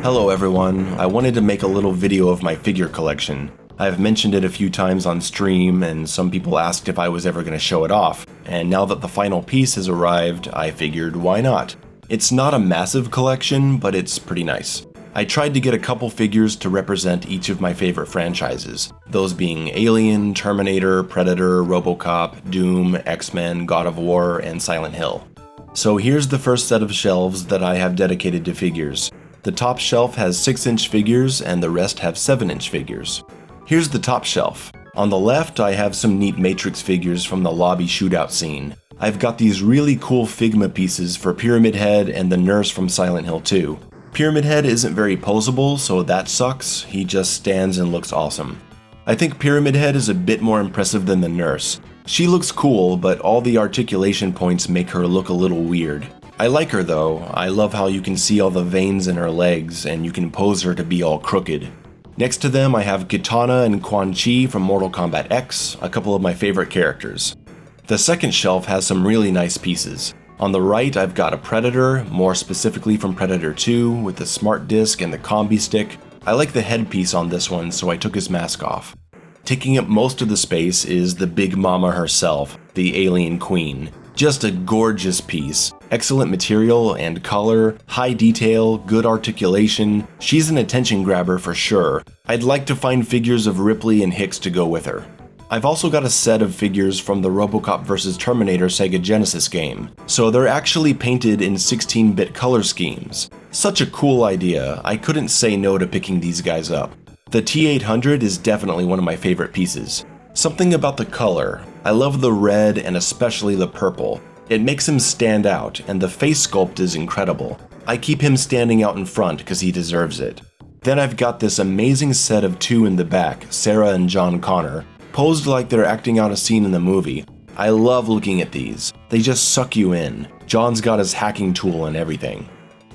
Hello everyone, I wanted to make a little video of my figure collection. I've mentioned it a few times on stream and some people asked if I was ever going to show it off, and now that the final piece has arrived, I figured why not? It's not a massive collection, but it's pretty nice. I tried to get a couple figures to represent each of my favorite franchises, those being Alien, Terminator, Predator, Robocop, Doom, X-Men, God of War, and Silent Hill. So here's the first set of shelves that I have dedicated to figures. The top shelf has 6-inch figures and the rest have 7-inch figures. Here's the top shelf. On the left, I have some neat Matrix figures from the lobby shootout scene. I've got these really cool Figma pieces for Pyramid Head and the nurse from Silent Hill 2. Pyramid Head isn't very posable, so that sucks. He just stands and looks awesome. I think Pyramid Head is a bit more impressive than the nurse. She looks cool, but all the articulation points make her look a little weird. I like her though. I love how you can see all the veins in her legs and you can pose her to be all crooked. Next to them I have Kitana and Quan Chi from Mortal Kombat X, a couple of my favorite characters. The second shelf has some really nice pieces. On the right I've got a Predator, more specifically from Predator 2, with the smart disc and the combi stick. I like the headpiece on this one, so I took his mask off. Taking up most of the space is the Big Mama herself, the Alien Queen. Just a gorgeous piece. Excellent material and color, high detail, good articulation. She's an attention grabber for sure. I'd like to find figures of Ripley and Hicks to go with her. I've also got a set of figures from the Robocop vs. Terminator Sega Genesis game, so they're actually painted in 16-bit color schemes. Such a cool idea, I couldn't say no to picking these guys up. The T-800 is definitely one of my favorite pieces. Something about the color. I love the red and especially the purple. It makes him stand out, and the face sculpt is incredible. I keep him standing out in front because he deserves it. Then I've got this amazing set of two in the back, Sarah and John Connor, posed like they're acting out a scene in the movie. I love looking at these. They just suck you in. John's got his hacking tool and everything.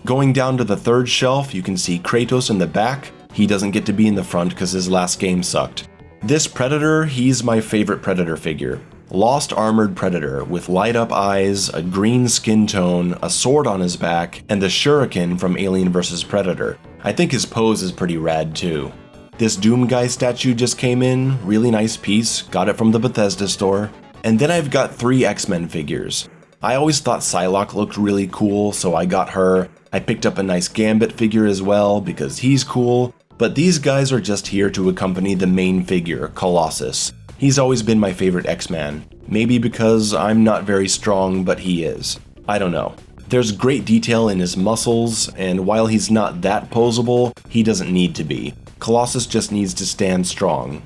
Going down to the third shelf, you can see Kratos in the back. He doesn't get to be in the front because his last game sucked. This Predator, he's my favorite Predator figure. Lost armored Predator with light up eyes, a green skin tone, a sword on his back, and the shuriken from Alien vs. Predator. I think his pose is pretty rad too. This Doom guy statue just came in, really nice piece, got it from the Bethesda store. And then I've got 3 X-Men figures. I always thought Psylocke looked really cool, so I got her. I picked up a nice Gambit figure as well because he's cool. But these guys are just here to accompany the main figure, Colossus. He's always been my favorite X-Man. Maybe because I'm not very strong, but he is. I don't know. There's great detail in his muscles, and while he's not that posable, he doesn't need to be. Colossus just needs to stand strong.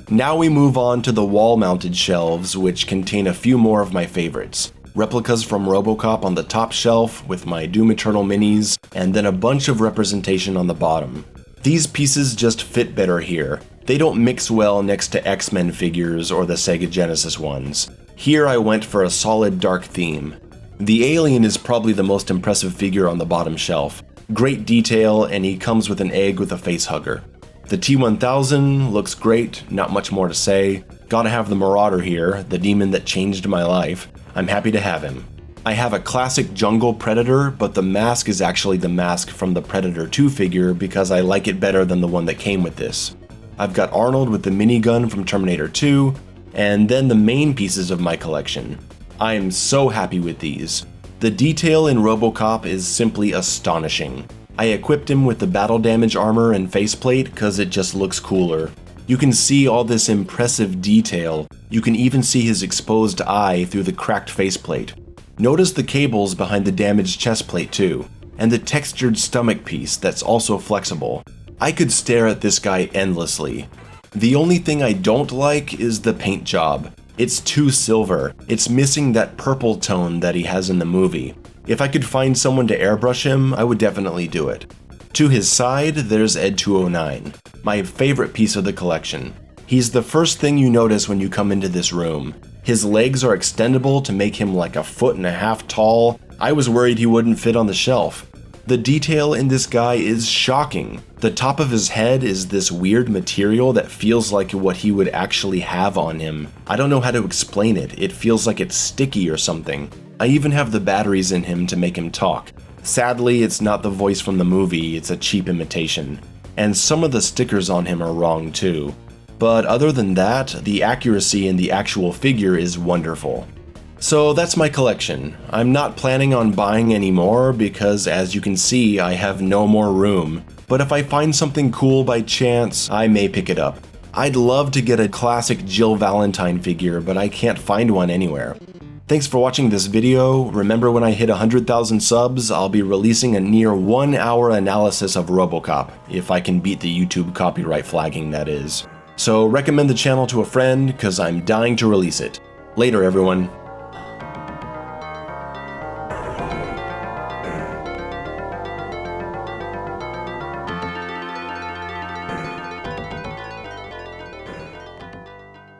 Now we move on to the wall-mounted shelves, which contain a few more of my favorites. Replicas from Robocop on the top shelf, with my Doom Eternal minis, and then a bunch of representation on the bottom. These pieces just fit better here. They don't mix well next to X-Men figures or the Sega Genesis ones. Here I went for a solid dark theme. The Alien is probably the most impressive figure on the bottom shelf. Great detail, and he comes with an egg with a face hugger. The T-1000 looks great, not much more to say. Gotta have the Marauder here, the demon that changed my life. I'm happy to have him. I have a classic jungle Predator, but the mask is actually the mask from the Predator 2 figure because I like it better than the one that came with this. I've got Arnold with the minigun from Terminator 2, and then the main pieces of my collection. I am so happy with these. The detail in Robocop is simply astonishing. I equipped him with the battle damage armor and faceplate because it just looks cooler. You can see all this impressive detail. You can even see his exposed eye through the cracked faceplate. Notice the cables behind the damaged chest plate too, and the textured stomach piece that's also flexible. I could stare at this guy endlessly. The only thing I don't like is the paint job. It's too silver. It's missing that purple tone that he has in the movie. If I could find someone to airbrush him, I would definitely do it. To his side, there's Ed 209, my favorite piece of the collection. He's the first thing you notice when you come into this room. His legs are extendable to make him like 1.5 feet tall. I was worried he wouldn't fit on the shelf. The detail in this guy is shocking. The top of his head is this weird material that feels like what he would actually have on him. I don't know how to explain it. It feels like it's sticky or something. I even have the batteries in him to make him talk. Sadly, it's not the voice from the movie, it's a cheap imitation. And some of the stickers on him are wrong too. But other than that, the accuracy in the actual figure is wonderful. So that's my collection. I'm not planning on buying any more because, as you can see, I have no more room. But if I find something cool by chance, I may pick it up. I'd love to get a classic Jill Valentine figure, but I can't find one anywhere. Thanks for watching this video. Remember, when I hit 100,000 subs, I'll be releasing a near 1-hour analysis of Robocop, if I can beat the YouTube copyright flagging, that is. So recommend the channel to a friend, cause I'm dying to release it. Later, everyone.